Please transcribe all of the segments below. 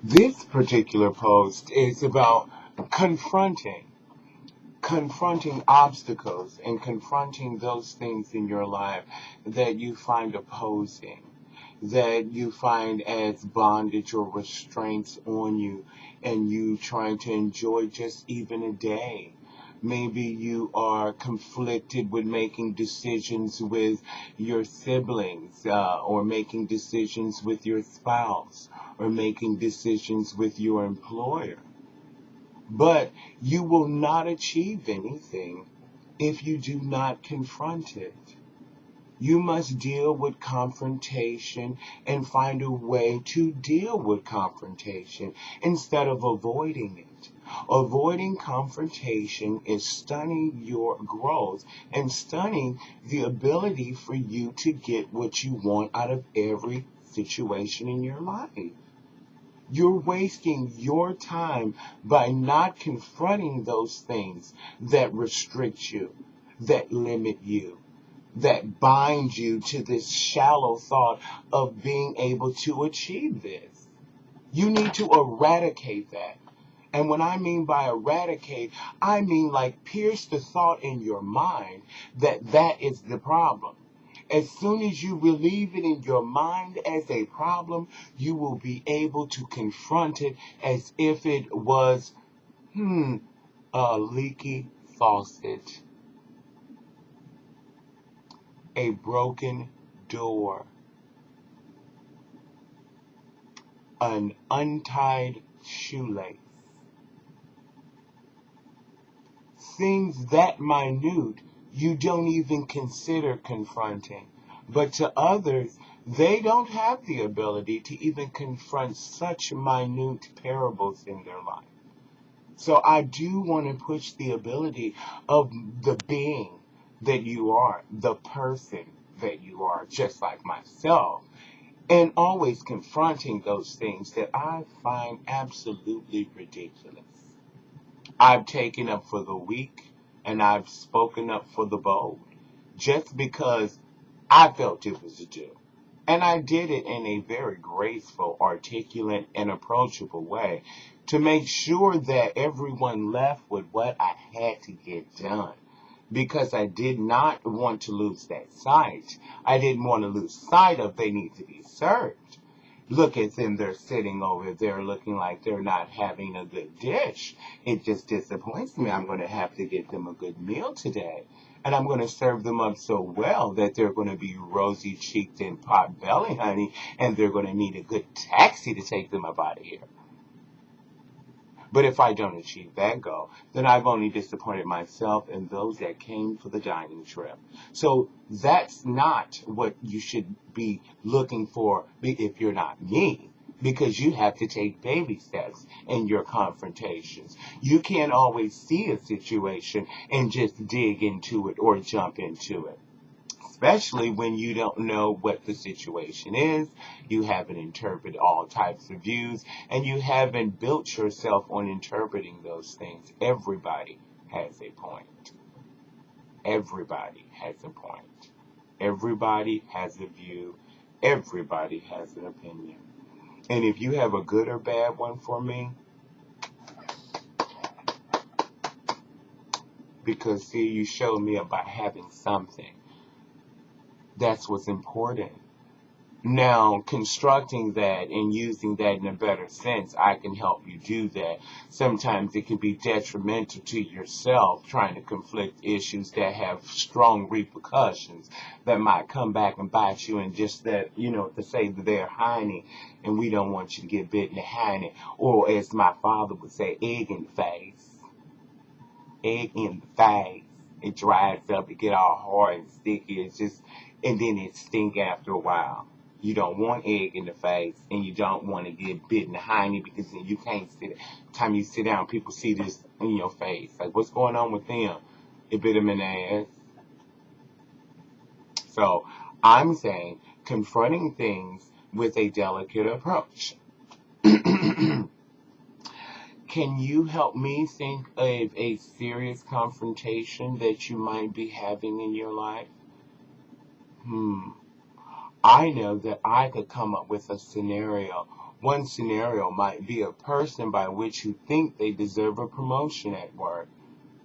This particular post is about confronting, confronting obstacles and confronting those things in your life that you find opposing, that you find as bondage or restraints on you, and you trying to enjoy just even a day. Maybe you are conflicted with making decisions with your siblings, or making decisions with your spouse, or making decisions with your employer. But you will not achieve anything if you do not confront it. You must deal with confrontation and find a way to deal with confrontation instead of avoiding it. Avoiding confrontation is stunning your growth and stunning the ability for you to get what you want out of every situation in your life. You're wasting your time by not confronting those things that restrict you, that limit you, that bind you to this shallow thought of being able to achieve this. You need to eradicate that. And when I mean by eradicate, I mean like pierce the thought in your mind that that is the problem. As soon as you relieve it in your mind as a problem, you will be able to confront it as if it was, a leaky faucet, a broken door, an untied shoelace. Things that minute you don't even consider confronting. But to others, they don't have the ability to even confront such minute parables in their life. So I do want to push the ability of the being that you are, the person that you are, just like myself, and always confronting those things that I find absolutely ridiculous. I've taken up for the weak and I've spoken up for the bold just because I felt it was due. And I did it in a very graceful, articulate, and approachable way to make sure that everyone left with what I had to get done. Because I did not want to lose that sight. I didn't want to lose sight of they need to be served. Look at them, they're sitting over there looking like they're not having a good dish. It just disappoints me. I'm going to have to get them a good meal today. And I'm going to serve them up so well that they're going to be rosy cheeked and pot belly, honey, and they're going to need a good taxi to take them up out of here. But if I don't achieve that goal, then I've only disappointed myself and those that came for the dining trip. So that's not what you should be looking for if you're not me, because you have to take baby steps in your confrontations. You can't always see a situation and just dig into it or jump into it, especially when you don't know what the situation is, you haven't interpreted all types of views, and you haven't built yourself on interpreting those things. Everybody has a point. Everybody has a point. Everybody has a view. Everybody has an opinion. And if you have a good or bad one for me, because see, you showed me about having something. That's what's important. Now, constructing that and using that in a better sense, I can help you do that. Sometimes it can be detrimental to yourself trying to conflict issues that have strong repercussions that might come back and bite you, and just that, to say that they're hiney and we don't want you to get bit in the hiney. Or as my father would say, egg in the face. Egg in the face. It dries up, it get all hard and sticky. It's just, and then it stink after a while. You don't want egg in the face, and you don't want to get bit in the hiney, because then you can't sit. Time you sit down, people see this in your face. Like, what's going on with them? It bit them in the ass. So I'm saying confronting things with a delicate approach. Can you help me think of a serious confrontation that you might be having in your life? Hmm. I know that I could come up with a scenario. One scenario might be a person by which you think they deserve a promotion at work.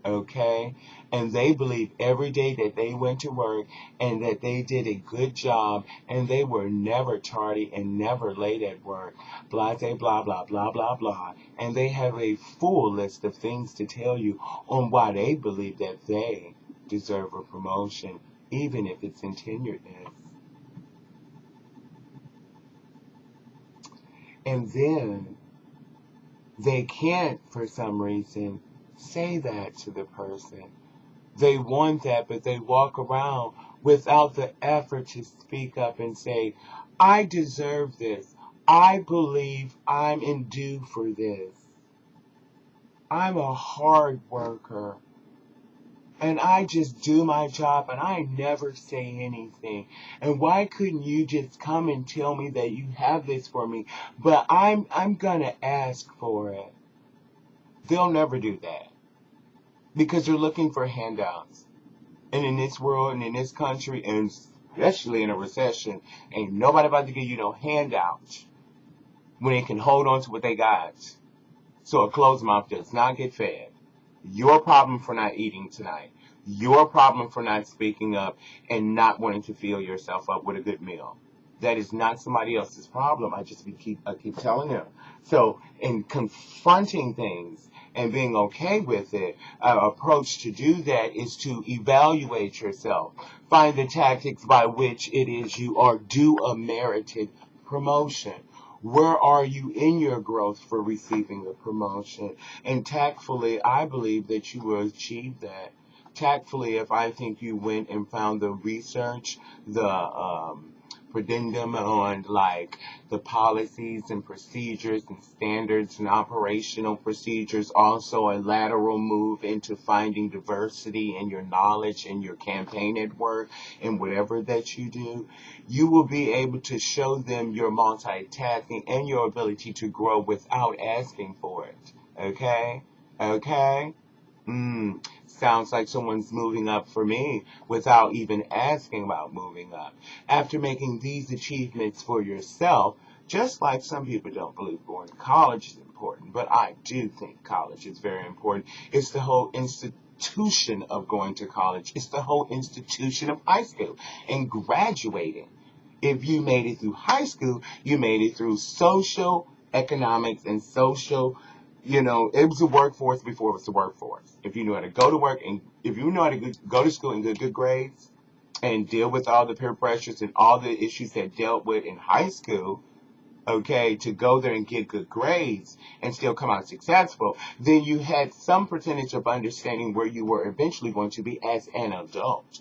Okay? And they believe every day that they went to work and that they did a good job and they were never tardy and never late at work. Blah, blah, blah, blah, blah, blah. And they have a full list of things to tell you on why they believe that they deserve a promotion, even if it's in tenuredness. And then they can't, for some reason, say that to the person. They want that, but they walk around without the effort to speak up and say, I deserve this. I believe I'm in due for this. I'm a hard worker. And I just do my job and I never say anything. And why couldn't you just come and tell me that you have this for me? But I'm gonna ask for it. They'll never do that. Because they're looking for handouts. And in this world and in this country, and especially in a recession, ain't nobody about to give you no handout when they can hold on to what they got. So a closed mouth does not get fed. Your problem for not eating tonight. Your problem for not speaking up and not wanting to fill yourself up with a good meal. That is not somebody else's problem. I keep telling them. So in confronting things and being okay with it, approach to do that is to evaluate yourself. Find the tactics by which it is you are due a merited promotion. Where are you in your growth for receiving a promotion? And tactfully, I believe that you will achieve that. Tactfully, if I think you went and found the research, the addendum on like the policies and procedures and standards and operational procedures, also a lateral move into finding diversity in your knowledge and your campaign at work and whatever that you do, you will be able to show them your multitasking and your ability to grow without asking for it. Okay? Okay? Sounds like someone's moving up for me without even asking about moving up. After making these achievements for yourself, just like some people don't believe going to college is important, but I do think college is very important. It's the whole institution of going to college. It's the whole institution of high school and graduating. If you made it through high school, you made it through social, economics, and social. It was the workforce before it was the workforce. If you knew how to go to work and if you know how to go to school and get good grades and deal with all the peer pressures and all the issues that dealt with in high school, okay, to go there and get good grades and still come out successful, then you had some percentage of understanding where you were eventually going to be as an adult.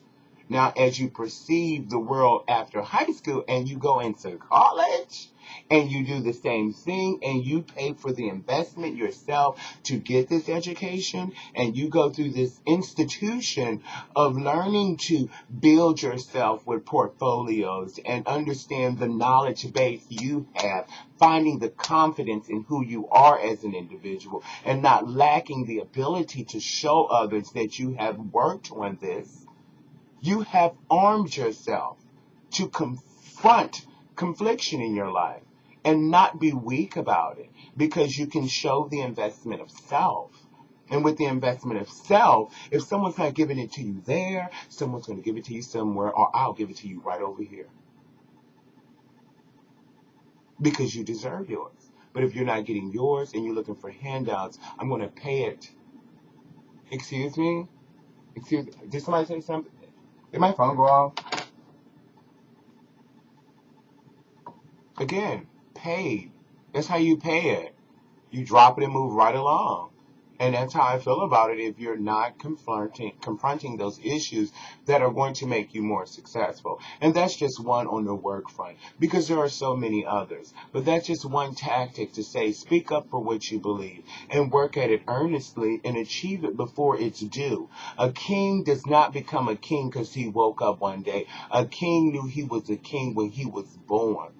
Now, as you perceive the world after high school and you go into college and you do the same thing and you pay for the investment yourself to get this education and you go through this institution of learning to build yourself with portfolios and understand the knowledge base you have, finding the confidence in who you are as an individual and not lacking the ability to show others that you have worked on this. You have armed yourself to confront confliction in your life and not be weak about it because you can show the investment of self. And with the investment of self, if someone's not giving it to you there, someone's going to give it to you somewhere, or I'll give it to you right over here. Because you deserve yours. But if you're not getting yours and you're looking for handouts, I'm going to pay it. Excuse me? Did somebody say something? Did my phone go off? Again, paid. That's how you pay it. You drop it and move right along. And that's how I feel about it if you're not confronting those issues that are going to make you more successful. And that's just one on the work front, because there are so many others. But that's just one tactic to say, speak up for what you believe and work at it earnestly and achieve it before it's due. A king does not become a king because he woke up one day. A king knew he was a king when he was born.